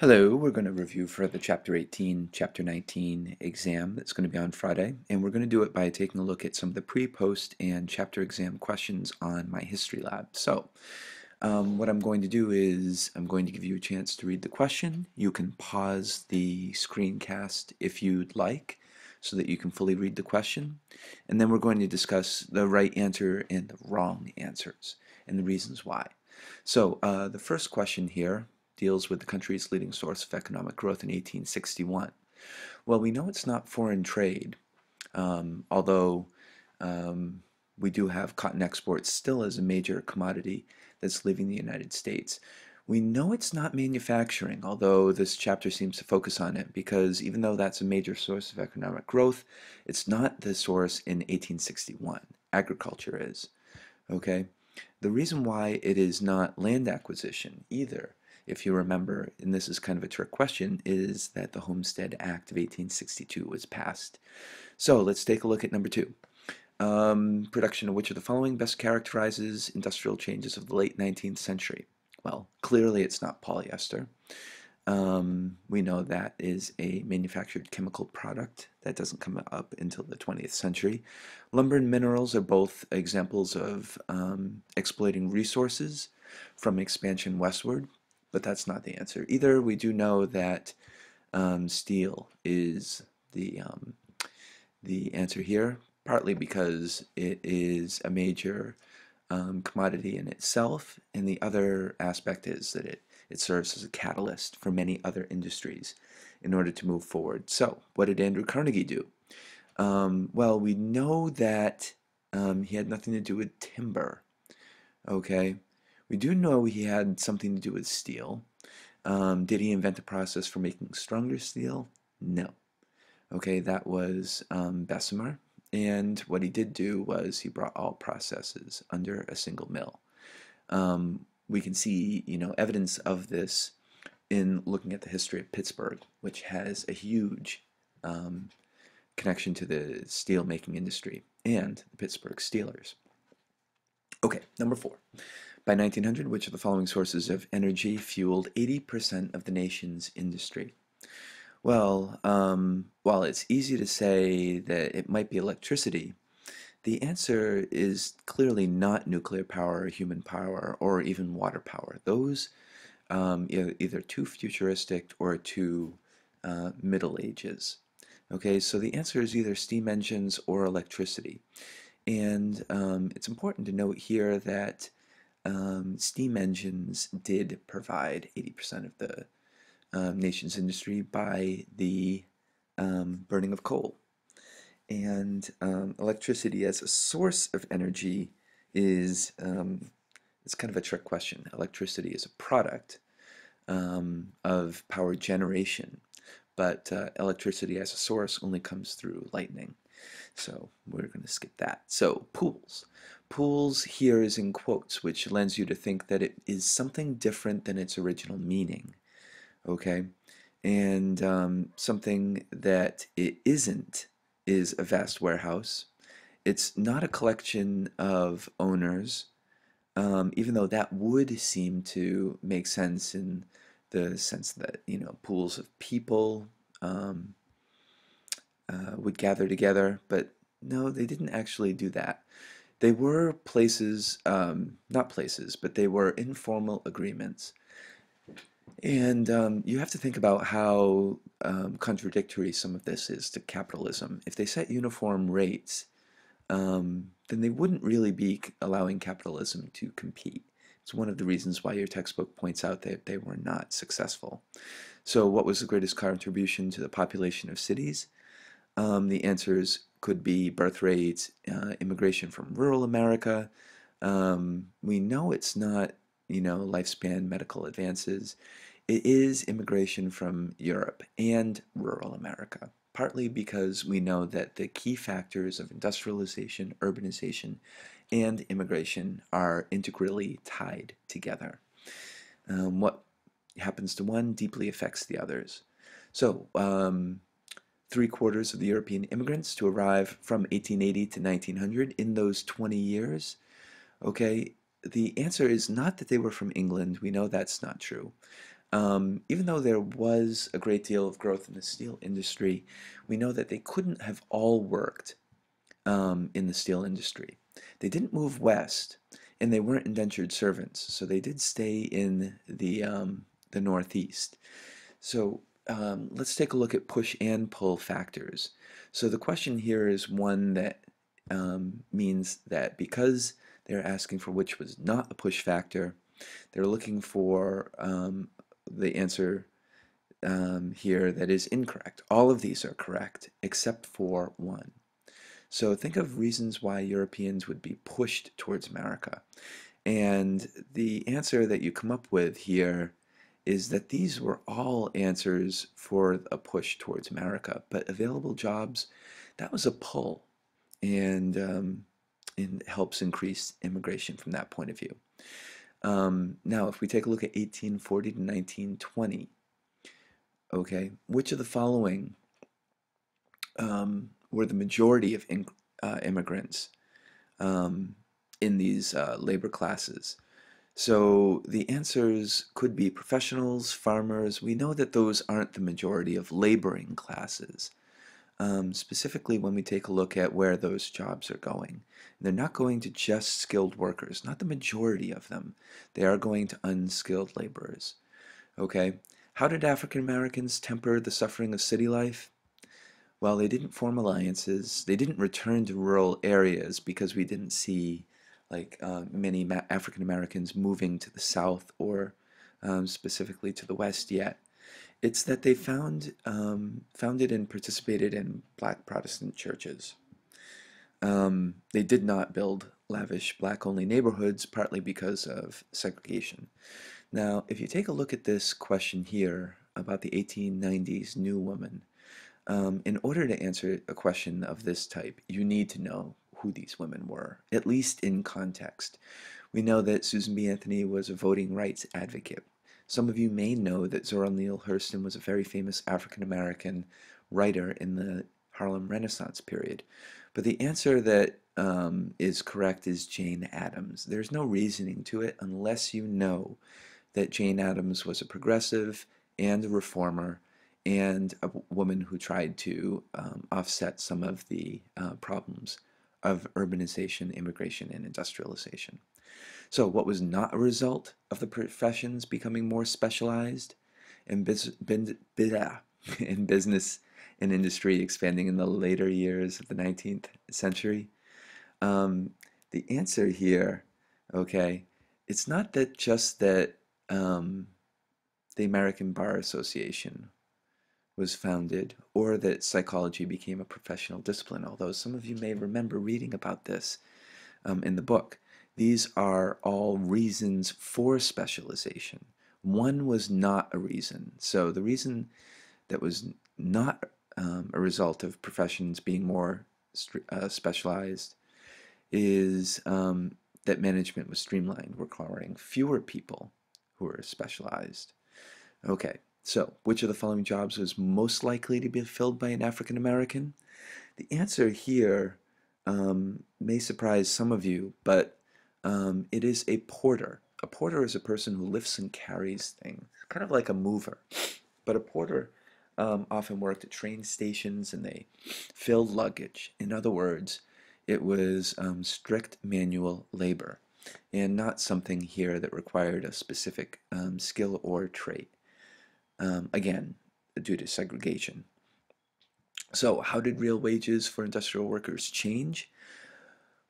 Hello, we're going to review for the Chapter 18, Chapter 19 exam that's going to be on Friday, and we're going to do it by taking a look at some of the pre, post, and chapter exam questions on MyHistoryLab. So, what I'm going to do is I'm going to give you a chance to read the question. You can pause the screencast if you'd like, so that you can fully read the question, and then we're going to discuss the right answer and the wrong answers, and the reasons why. So, the first question here deals with the country's leading source of economic growth in 1861. Well, we know it's not foreign trade, although we do have cotton exports still as a major commodity that's leaving the United States. We know it's not manufacturing, although this chapter seems to focus on it, because even though that's a major source of economic growth, it's not the source in 1861. Agriculture is. Okay? The reason why it is not land acquisition either, if you remember, and this is kind of a trick question, is that the Homestead Act of 1862 was passed. So let's take a look at number two. Production of which of the following best characterizes industrial changes of the late 19th century? Well, clearly it's not polyester. We know that is a manufactured chemical product that doesn't come up until the 20th century. Lumber and minerals are both examples of exploiting resources from expansion westward, but that's not the answer either. We do know that steel is the answer here, partly because it is a major commodity in itself, and the other aspect is that it serves as a catalyst for many other industries in order to move forward. So, what did Andrew Carnegie do? Well, we know that he had nothing to do with timber, okay? We do know he had something to do with steel. Did he invent a process for making stronger steel? No. Okay, that was Bessemer. And what he did do was he brought all processes under a single mill. We can see, evidence of this in looking at the history of Pittsburgh, which has a huge connection to the steel making industry and the Pittsburgh Steelers. Okay, number four. By 1900, which of the following sources of energy fueled 80% of the nation's industry? Well, while it's easy to say that it might be electricity, the answer is clearly not nuclear power, human power, or even water power. Those either too futuristic or too Middle Ages. Okay, so the answer is either steam engines or electricity. And it's important to note here that steam engines did provide 80% of the nation's industry by the burning of coal. And electricity as a source of energy is it's kind of a trick question. Electricity is a product of power generation, but electricity as a source only comes through lightning. So we're going to skip that. So pools. Pools here is in quotes, which lends you to think that it is something different than its original meaning. Okay? And something that it isn't is a vast warehouse. It's not a collection of owners, even though that would seem to make sense in the sense that, pools of people would gather together, but no, they didn't actually do that. They were places, not places, but they were informal agreements. And you have to think about how contradictory some of this is to capitalism. If they set uniform rates, then they wouldn't really be allowing capitalism to compete. It's one of the reasons why your textbook points out that they were not successful. So what was the greatest contribution to the population of cities? The answers could be birth rates, immigration from rural America. We know it's not, lifespan medical advances. It is immigration from Europe and rural America, partly because we know that the key factors of industrialization, urbanization, and immigration are integrally tied together. What happens to one deeply affects the others. So, 3/4 of the European immigrants to arrive from 1880 to 1900 in those 20 years, okay, the answer is not that they were from England. We know that's not true. Even though there was a great deal of growth in the steel industry, we know that they couldn't have all worked in the steel industry. They didn't move west, and they weren't indentured servants, so they did stay in the Northeast. So let's take a look at push and pull factors. So the question here is one that means that because they're asking for which was not a push factor, they're looking for the answer here that is incorrect. All of these are correct except for one. So think of reasons why Europeans would be pushed towards America. And the answer that you come up with here is that these were all answers for a push towards America, but available jobs, that was a pull, and helps increase immigration from that point of view. Now, if we take a look at 1840 to 1920, okay, which of the following were the majority of immigrants in these labor classes? So the answers could be professionals, farmers. We know that those aren't the majority of laboring classes, specifically when we take a look at where those jobs are going. They're not going to just skilled workers, not the majority of them. They are going to unskilled laborers. Okay, how did African Americans temper the suffering of city life? Well, they didn't form alliances. They didn't return to rural areas because we didn't see like many African Americans moving to the South or specifically to the West yet. It's that they founded and participated in Black Protestant churches. They did not build lavish black-only neighborhoods, partly because of segregation. Now, if you take a look at this question here about the 1890s new woman, in order to answer a question of this type, you need to know who these women were, at least in context. We know that Susan B. Anthony was a voting rights advocate. Some of you may know that Zora Neale Hurston was a very famous African American writer in the Harlem Renaissance period. But the answer that is correct is Jane Addams. There's no reasoning to it unless you know that Jane Addams was a progressive and a reformer and a woman who tried to offset some of the problems of urbanization, immigration, and industrialization. So what was not a result of the professions becoming more specialized and in business and industry expanding in the later years of the 19th century? The answer here, okay, it's not that just that the American Bar Association was founded or that psychology became a professional discipline, although some of you may remember reading about this in the book. These are all reasons for specialization. One was not a reason. So the reason that was not a result of professions being more specialized is that management was streamlined, requiring fewer people who were specialized. Okay, so which of the following jobs was most likely to be filled by an African American? The answer here may surprise some of you, but it is a porter. A porter is a person who lifts and carries things, kind of like a mover. But a porter often worked at train stations and they filled luggage. In other words, it was strict manual labor and not something here that required a specific skill or trait. Again, due to segregation. So how did real wages for industrial workers change?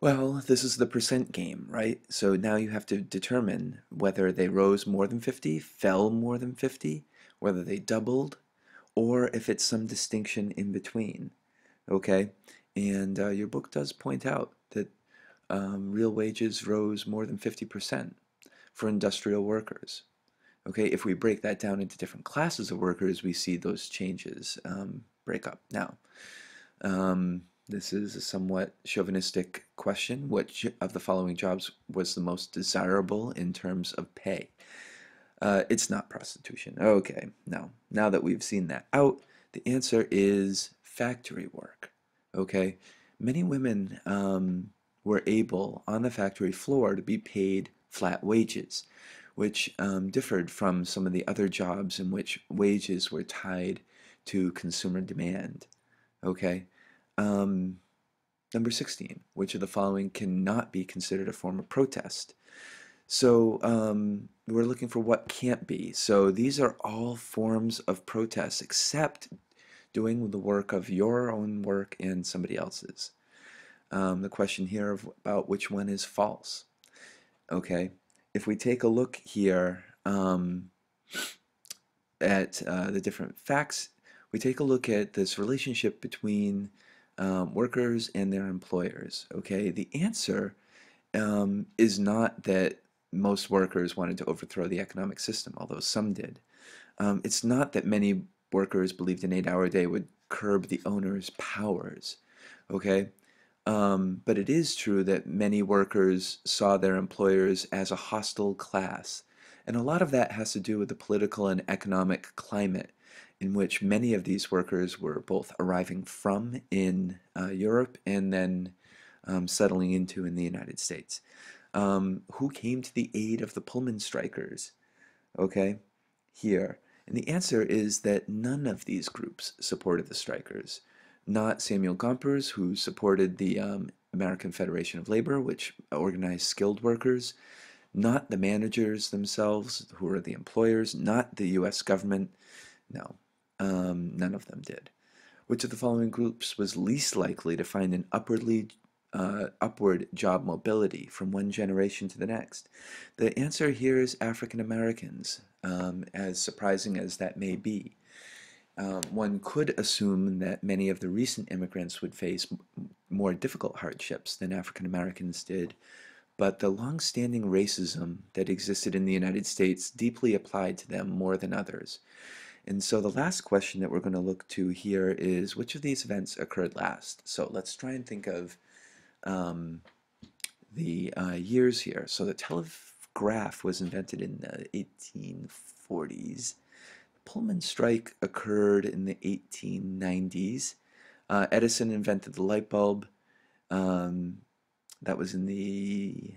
Well, this is the percent game, right? So now you have to determine whether they rose more than 50, fell more than 50, whether they doubled, or if it's some distinction in between, okay? And your book does point out that real wages rose more than 50% for industrial workers. Okay, if we break that down into different classes of workers, we see those changes break up. Now, this is a somewhat chauvinistic question. Which of the following jobs was the most desirable in terms of pay? It's not prostitution. Okay, now that we've seen that out, the answer is factory work. Okay, many women were able on the factory floor to be paid flat wages. which differed from some of the other jobs in which wages were tied to consumer demand. Okay. Um, Number 16, which of the following cannot be considered a form of protest? So we're looking for what can't be. So these are all forms of protest except doing the work of your own work and somebody else's. The question here about which one is false. Okay, if we take a look here at the different facts, we take a look at this relationship between workers and their employers. Okay, the answer is not that most workers wanted to overthrow the economic system, although some did. It's not that many workers believed an 8-hour day would curb the owner's powers. Okay, but it is true that many workers saw their employers as a hostile class, and a lot of that has to do with the political and economic climate in which many of these workers were both arriving from in Europe and then settling into in the United States. Who came to the aid of the Pullman strikers? Okay, here. And the answer is that none of these groups supported the strikers. Not Samuel Gompers, who supported the American Federation of Labor, which organized skilled workers. Not the managers themselves, who are the employers. Not the U.S. government. No, none of them did. Which of the following groups was least likely to find an upward job mobility from one generation to the next? The answer here is African Americans, as surprising as that may be. One could assume that many of the recent immigrants would face more difficult hardships than African Americans did, but the long-standing racism that existed in the United States deeply applied to them more than others. And so the last question that we're going to look to here is which of these events occurred last? So let's try and think of the years here. So the telegraph was invented in the 1840s. Pullman strike occurred in the 1890s. Edison invented the light bulb. That was in the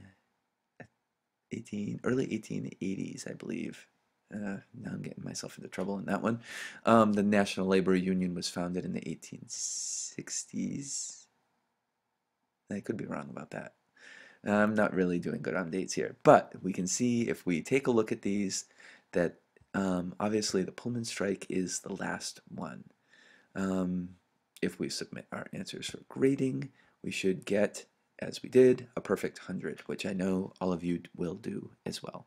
early 1880s, I believe. Now I'm getting myself into trouble in that one. The National Labor Union was founded in the 1860s. I could be wrong about that. I'm not really doing good on dates here, but we can see if we take a look at these that obviously the Pullman strike is the last one. If we submit our answers for grading, we should get, as we did, a perfect 100, which I know all of you will do as well.